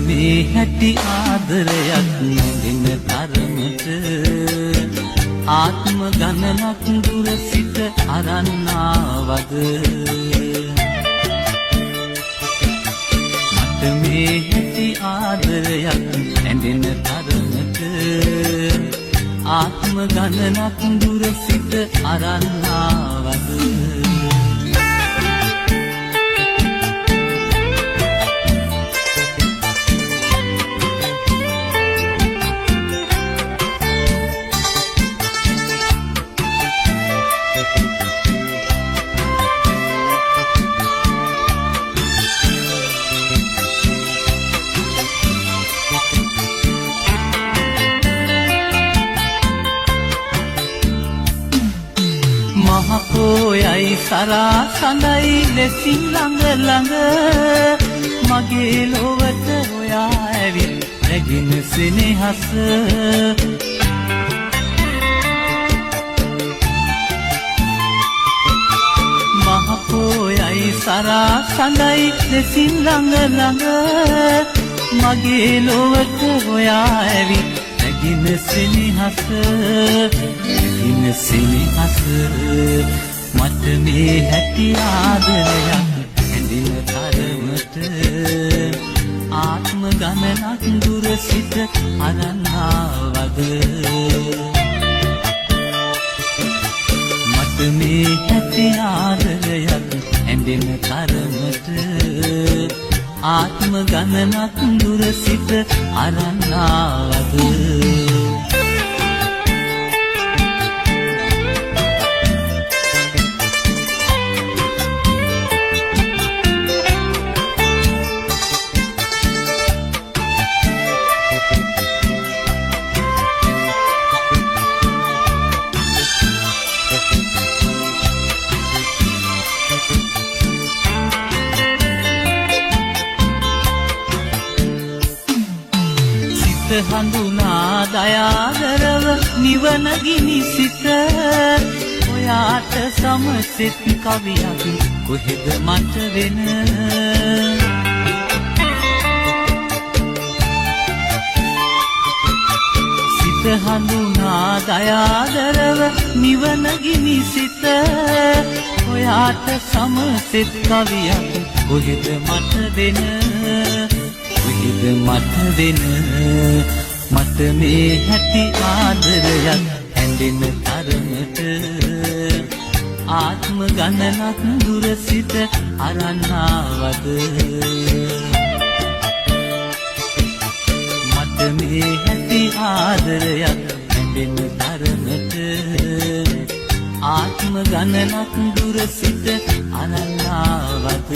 මේ හැටි ආදරයක් නැගෙන තරමට ආත්ම ගණනක් දුර සිට අරන් ආවද මට මේ හැටි ආදරයක් නැගෙන තරමට ආත්ම ගණනක් දුර සිට අරන් ආවද මහපොයයි සරා සඳයි ලෙසින් ළඟ ළඟ මගේ ලොවට ඔයා ඇවිත් නැගින සෙනෙහස මහපොයයි සරා සඳයි ලෙසින් ළඟ ළඟ මගේ ලොවට ඔයා ඇවිත් නැගින සෙනෙහස නැගින සෙනෙහස මට මේ හැටි ආදරයක් ඇඳින තරමට ආත්ම ගණනක් දුර සිට අරන් ආවද මට මේ හැටි ආදරයක් ඇඳින තරමට ආත්ම ගණනක් දුර සිට අරන් ආවද හඳුනා දයාදරව නිවන ගිනි සිත ඔයාට සමසෙත් කවියක් කොහෙද මට වෙන සිත හඳුනා දයාදරව නිවන ගිනි සිත ඔයාට සමසෙත් කවියක් කොහෙද මට වෙන කොහෙද මට වෙන මට මේ හැටි ආදරයක් ඇඳෙන තරමට ආත්ම ගණනක් දුර සිට අරන් ආවද මට මේ හැටි ආදරයක් ඇඳෙන තරමට ආත්ම ගණනක් දුර සිට අරන් ආවද